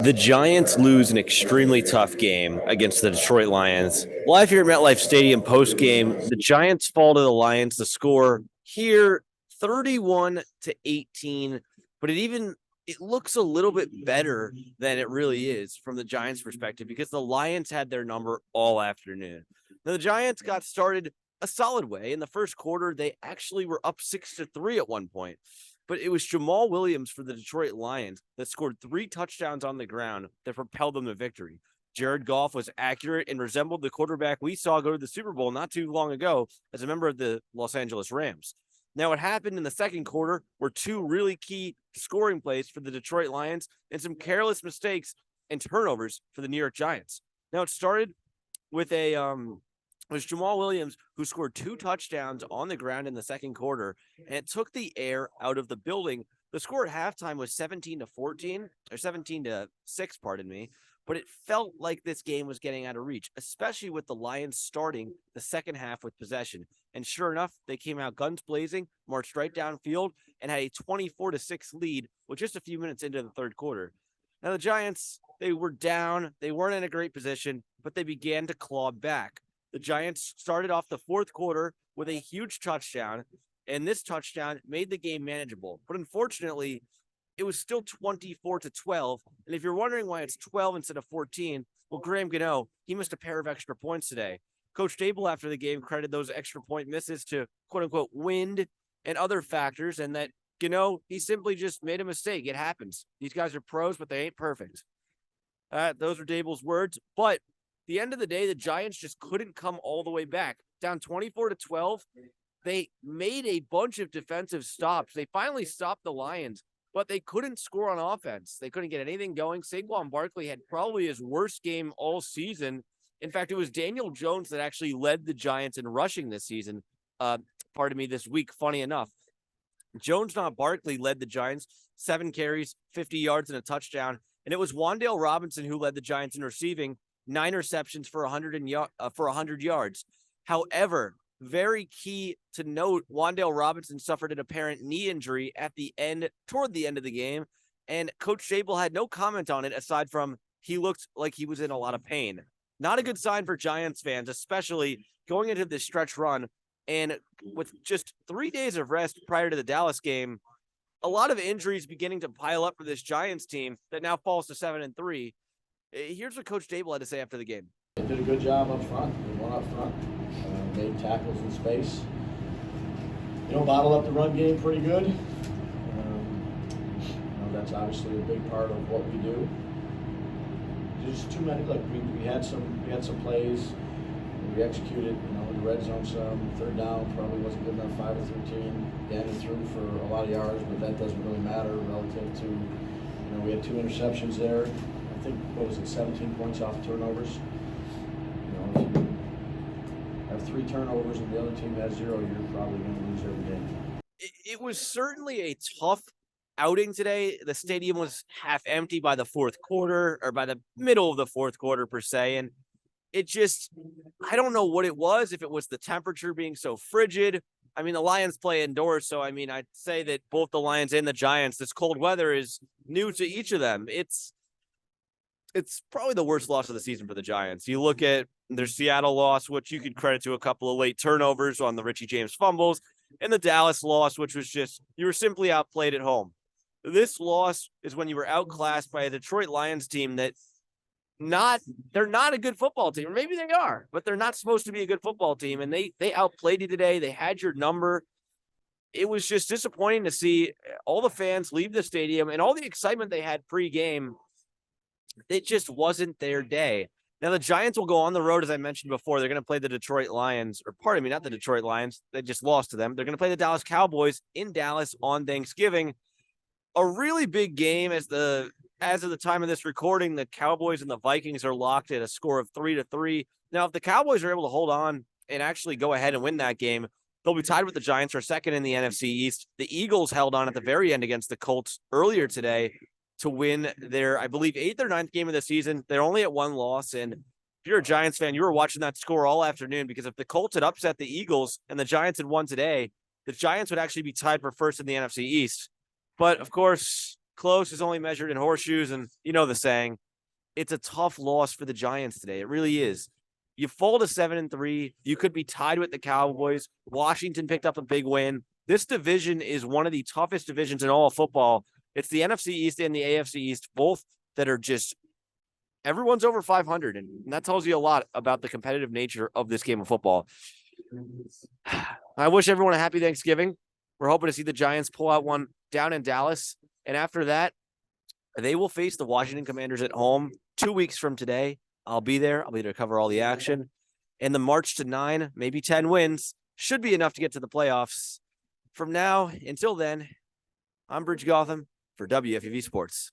The Giants lose an extremely tough game against the Detroit Lions. Live here at MetLife Stadium post-game, the Giants fall to the Lions. The score here 31-18, but it looks a little bit better than it really is from the Giants' perspective because the Lions had their number all afternoon. Now, the Giants got started a solid way. In the first quarter, they actually were up 6-3 at one point. But it was Jamal Williams for the Detroit Lions that scored 3 touchdowns on the ground that propelled them to victory. Jared Goff was accurate and resembled the quarterback we saw go to the Super Bowl not too long ago as a member of the Los Angeles Rams. Now, what happened in the second quarter were 2 really key scoring plays for the Detroit Lions and some careless mistakes and turnovers for the New York Giants. Now, it started with was Jamal Williams, who scored 2 touchdowns on the ground in the second quarter, and it took the air out of the building. The score at halftime was 17-14, or 17-6, pardon me, but it felt like this game was getting out of reach, especially with the Lions starting the second half with possession. And sure enough, they came out guns blazing, marched right downfield, and had a 24-6 lead with just a few minutes into the third quarter. Now, the Giants, they were down. They weren't in a great position, but they began to claw back. The Giants started off the fourth quarter with a huge touchdown, and this touchdown made the game manageable. But unfortunately, it was still 24-12. And if you're wondering why it's 12 instead of 14, well, Graham Gano, he missed a pair of extra points today. Coach Dable, after the game, credited those extra point misses to quote-unquote wind and other factors, and that Gano, he simply just made a mistake. It happens. These guys are pros, but they ain't perfect. Those are Dable's words, but the end of the day, the Giants just couldn't come all the way back. Down 24-12, they made a bunch of defensive stops. They finally stopped the Lions, but they couldn't score on offense. They couldn't get anything going. Saquon Barkley had probably his worst game all season. In fact, it was Daniel Jones that actually led the Giants in rushing this season. This week, funny enough. Jones, not Barkley, led the Giants, 7 carries, 50 yards, and a touchdown. And it was Wan'Dale Robinson who led the Giants in receiving, 9 receptions for 100 yards. However, very key to note, Wan'Dale Robinson suffered an apparent knee injury toward the end of the game, and Coach Dable had no comment on it aside from he looked like he was in a lot of pain. Not a good sign for Giants fans, especially going into this stretch run, and with just 3 days of rest prior to the Dallas game, a lot of injuries beginning to pile up for this Giants team that now falls to 7-3. Here's what Coach Dable had to say after the game. They did a good job up front. They won up front. Made tackles in space. Bottled up the run game pretty good. That's obviously a big part of what we do. Just too many. Look, we had some plays. We executed. The red zone some. Third down probably wasn't good enough. 5-13. Danny threw for a lot of yards, but that doesn't really matter relative to. We had 2 interceptions there. I think, 17 points off turnovers. If you have 3 turnovers and the other team has 0, you're probably going to lose every game. It was certainly a tough outing today. The stadium was half empty by the fourth quarter, or by the middle of the fourth quarter per se. And it just, I don't know what it was, if it was the temperature being so frigid. I mean, the Lions play indoors, so I'd say that both the Lions and the Giants, this cold weather is new to each of them. It's probably the worst loss of the season for the Giants. You look at their Seattle loss, which you could credit to a couple of late turnovers on the Richie James fumbles, and the Dallas loss, which was just, you were simply outplayed at home. This loss is when you were outclassed by a Detroit Lions team that they're not a good football team, or maybe they are, but they're not supposed to be a good football team, and they outplayed you today. They had your number. It was just disappointing to see all the fans leave the stadium and all the excitement they had pre-game. It just wasn't their day. Now, the Giants will go on the road, as I mentioned before. They're going to play the Detroit Lions, or pardon me, not the Detroit Lions. They just lost to them. They're going to play the Dallas Cowboys in Dallas on Thanksgiving. A really big game as of the time of this recording. The Cowboys and the Vikings are locked at a score of 3-3. Now, if the Cowboys are able to hold on and actually go ahead and win that game, they'll be tied with the Giants for second in the NFC East. The Eagles held on at the very end against the Colts earlier today to win their, I believe, 8th or 9th game of the season. They're only at 1 loss. And if you're a Giants fan, you were watching that score all afternoon, because if the Colts had upset the Eagles and the Giants had won today, the Giants would actually be tied for first in the NFC East. But, of course, close is only measured in horseshoes, and you know the saying. It's a tough loss for the Giants today. It really is. You fall to 7-3. You could be tied with the Cowboys. Washington picked up a big win. This division is one of the toughest divisions in all of football. It's the NFC East and the AFC East, both that are just everyone's over 500, and that tells you a lot about the competitive nature of this game of football. I wish everyone a happy Thanksgiving. We're hoping to see the Giants pull out one down in Dallas, and after that, they will face the Washington Commanders at home 2 weeks from today. I'll be there. I'll be there to cover all the action. And the march to 9, maybe 10 wins should be enough to get to the playoffs. From now until then, I'm Brij Gautam for WFUV Sports.